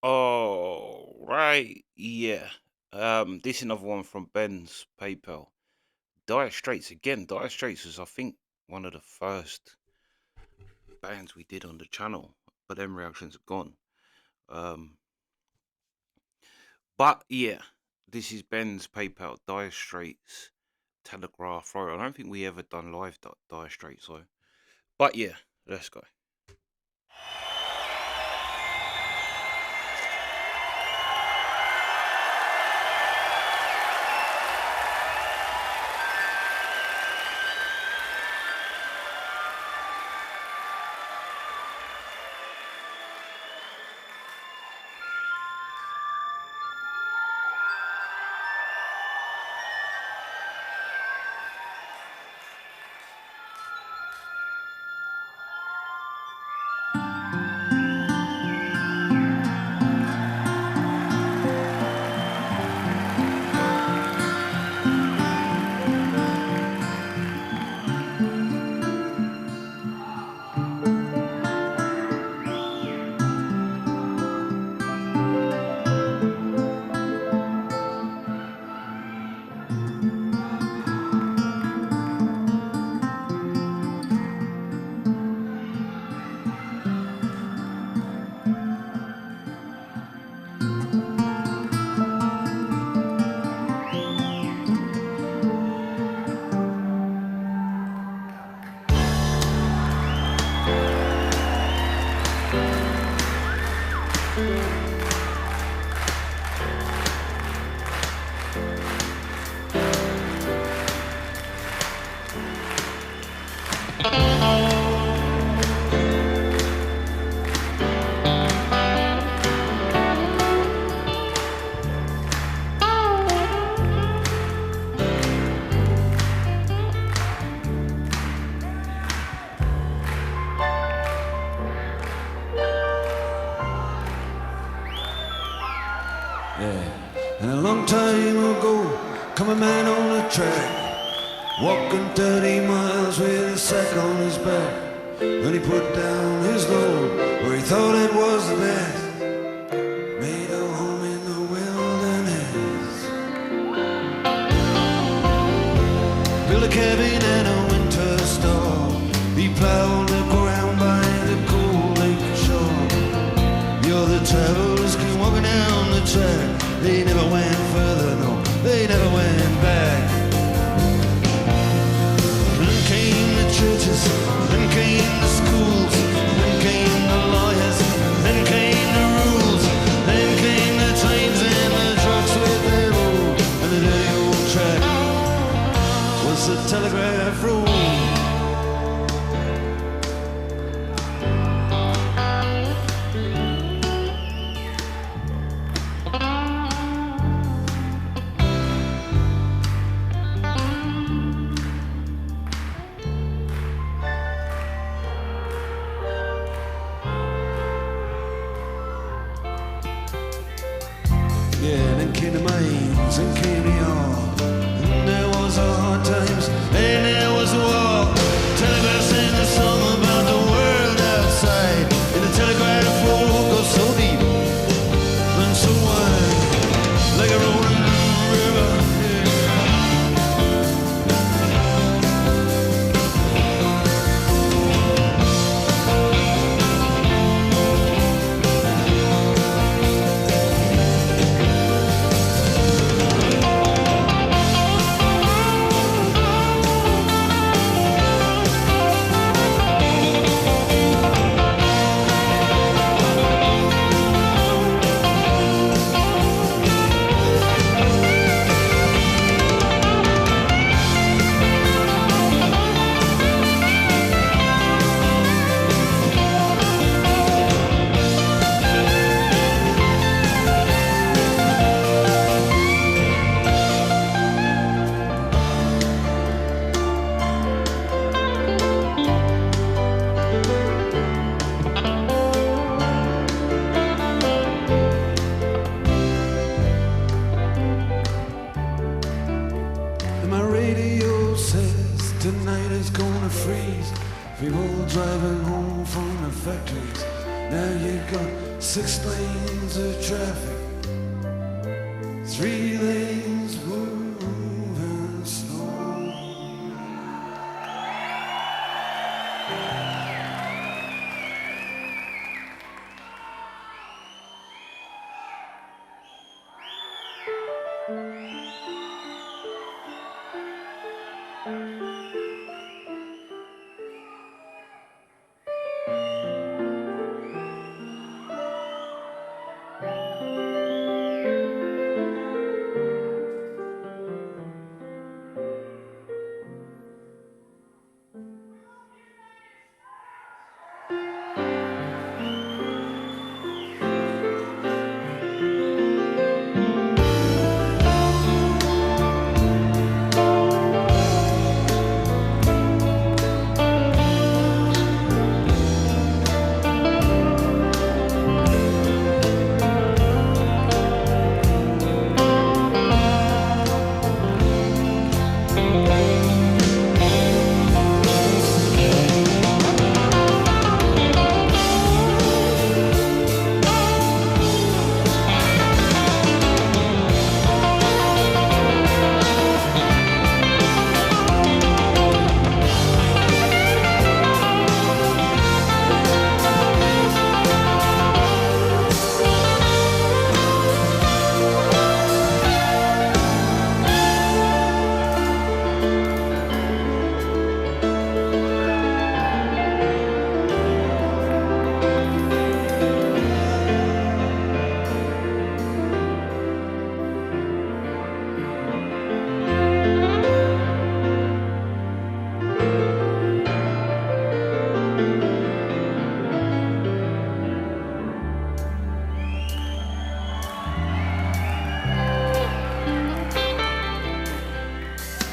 Oh, right. Yeah. This is another one from Ben's PayPal. Dire Straits again. Dire Straits was, I think, one of the first bands we did on the channel, but them reactions are gone. Um, but yeah, this is Ben's PayPal. Dire Straits, Telegraph Road. I don't think we ever done live Dire Straits though. But yeah, let's go. Yeah. And a long time ago, come a man on a track, walking 30 miles with a sack on his back. And he put down his load where he thought it was the best. Made a home in the wilderness. Built a cabin and a winter store. He plowed the ground by the cold lake shore. The other travelers came walking down the track. They never went further, no, they never went back. Then came the churches, then came the schools, then came the lawyers, then came the rules, then came the trains and the trucks with their load. And the dirty old track was the Telegraph Road. Yeah, then came the mines and came the yard. And there was a hard times and there was a war. Telegraph sang a song about the world outside. And the telegraph road goes so deep and so wide, like a rolling river. 6 lanes of traffic, 3 lanes moving slow.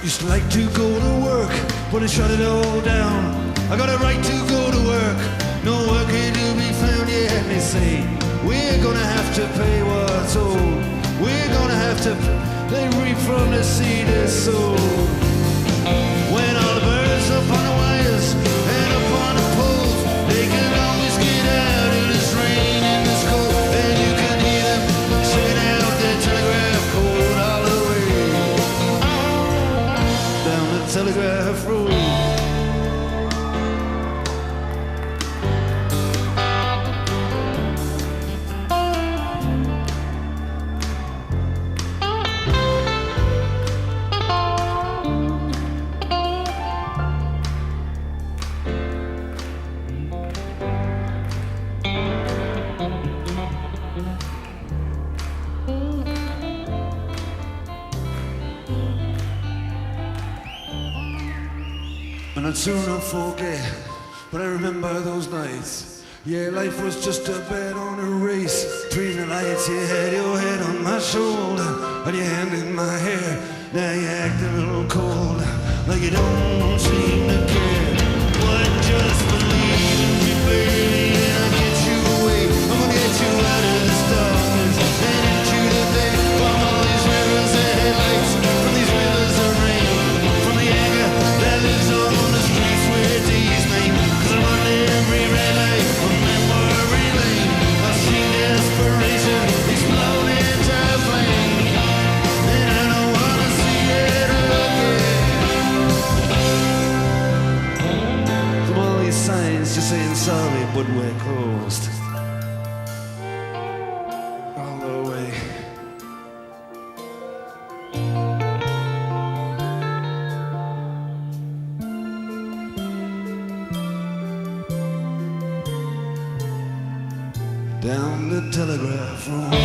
Used to like to go to work, but I shut it all down. I got a right to go to work, no work here to be found yet. They say, we're gonna have to pay what's owed. We're gonna have to, they reap from the seed is sown. When all the birds up on the wires and up on the poles, they can always get out of this rain and this cold. And you can hear them singing out their telegraph code all the way down the Telegraph Road. And I'd sooner forget, but I remember those nights. Yeah, life was just a bet on a race. Between the lights, you had your head on my shoulder and your hand in my hair. Now you act a little cold, like you don't seem to care. But just believe in me, baby, and I'll get you away. I'm gonna get you out of this darkness and into the day. From all these rivers and headlights, from these rivers of rain, from the anger that lives on the streets where days made. 'Cause I'm under every red light on memory lane. I've seen desperation explode into flame, and I don't wanna see it again. From all these signs just saying sorry, but we're closed all the way. Down the Telegraph Road.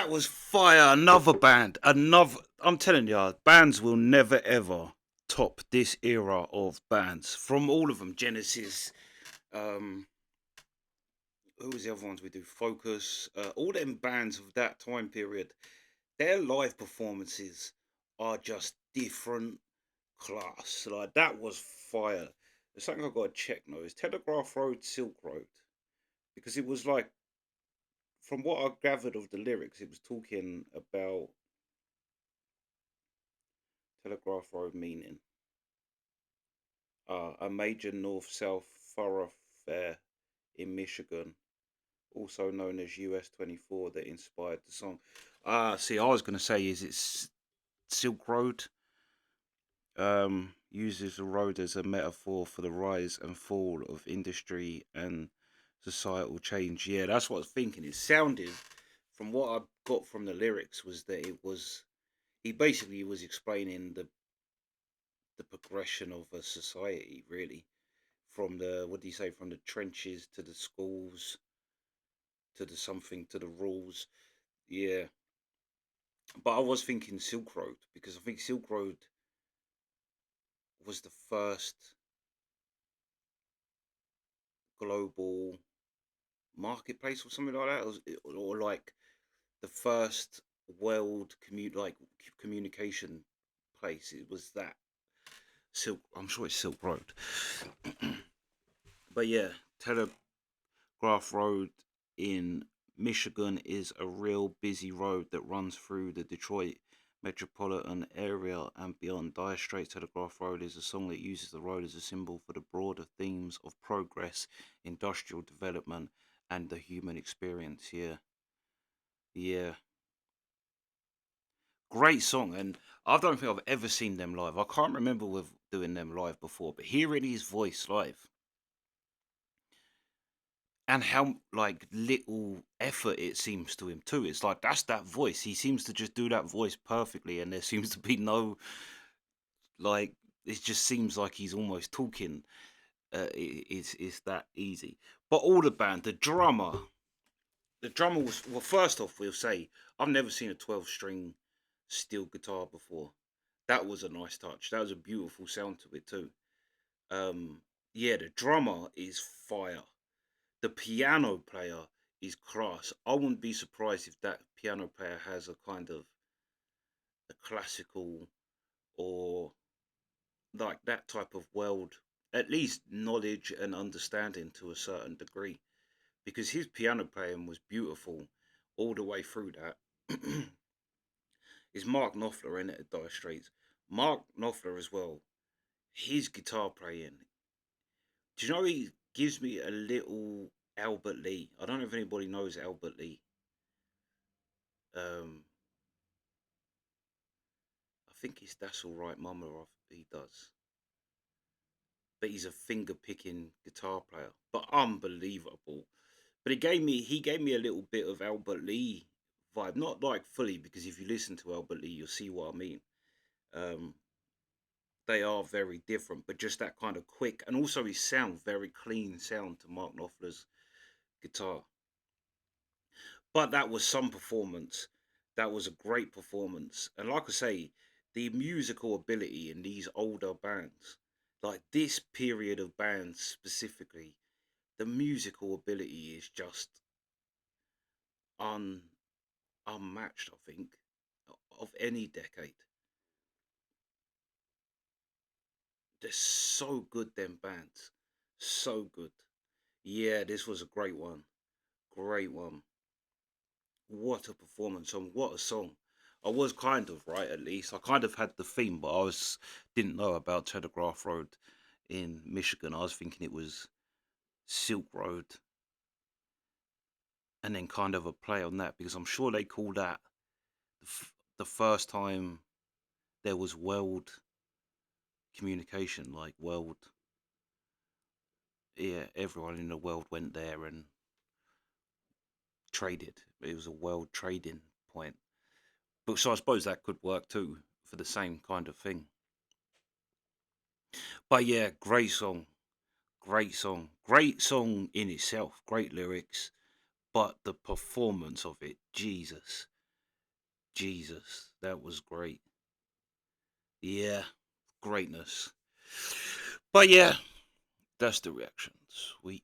That was fire. Another band. Another. I'm telling you, bands will never ever top this era of bands. From all of them, Genesis. Um, who was the other ones we do? Focus. All them bands of that time period. Their live performances are just different class. Like that was fire. There's something I've got to check now. Is Telegraph Road Silk Road? Because it was like, from what I gathered of the lyrics, it was talking about Telegraph Road meaning a major north-south thoroughfare in Michigan, also known as US 24, that inspired the song. See, I was going to say, is it's Silk Road? Uses the road as a metaphor for the rise and fall of industry and societal change. Yeah, that's what I was thinking. It sounded, from what I got from the lyrics, was that it was, he basically was explaining the progression of a society, really, from the, what do you say, from the trenches to the schools to the something to the rules. Yeah, but I was thinking Silk Road because I think Silk Road was the first global marketplace or something like that, or like the first world communication place. It was that Silk. I'm sure it's Silk Road, but yeah, Telegraph Road in Michigan is a real busy road that runs through the Detroit metropolitan area and beyond. Dire Straits Telegraph Road is a song that uses the road as a symbol for the broader themes of progress, industrial development, and the human experience. Yeah, yeah, great song. And I don't think I've ever seen them live. I can't remember with doing them live before, but hearing his voice live and how like little effort it seems to him too. It's like that's that voice. He seems to just do that voice perfectly, and there seems to be no like. It just seems like he's almost talking. It's that easy. But all the band, the drummer was, well. First off, we'll say I've never seen a 12-string steel guitar before. That was a nice touch. That was a beautiful sound to it too. Yeah, the drummer is fire. The piano player is class. I wouldn't be surprised if that piano player has a kind of a classical or like that type of world, at least knowledge and understanding to a certain degree, because his piano playing was beautiful all the way through that. Is Mark Knopfler in it at Dire Straits? Mark Knopfler as well. His guitar playing, do you know, he gives me a little Albert Lee. I don't know if anybody knows Albert Lee. Um, I think it's That's All Right Mama he does. But he's a finger picking guitar player. But unbelievable. But he gave me a little bit of Albert Lee vibe. Not like fully, because if you listen to Albert Lee you'll see what I mean. Um, they are very different, but just that kind of quick, and also his sound, very clean sound to Mark Knopfler's guitar. But that was some performance. That was a great performance. And like I say, the musical ability in these older bands, like this period of bands specifically, the musical ability is just un unmatched, I think, of any decade. They're so good, them bands. So good. Yeah, this was a great one. Great one. What a performance and what a song. I was kind of right, at least. I kind of had the theme, but didn't know about Telegraph Road in Michigan. I was thinking it was Silk Road, and then kind of a play on that, because I'm sure they call that the first time there was world communication, like world. Yeah, everyone in the world went there and traded. It was a world trading point. But so I suppose that could work too for the same kind of thing. But yeah, great song. Great song. Great song in itself. Great lyrics. But the performance of it, Jesus. Jesus, that was great. Yeah, greatness. But yeah, that's the reaction. Sweet.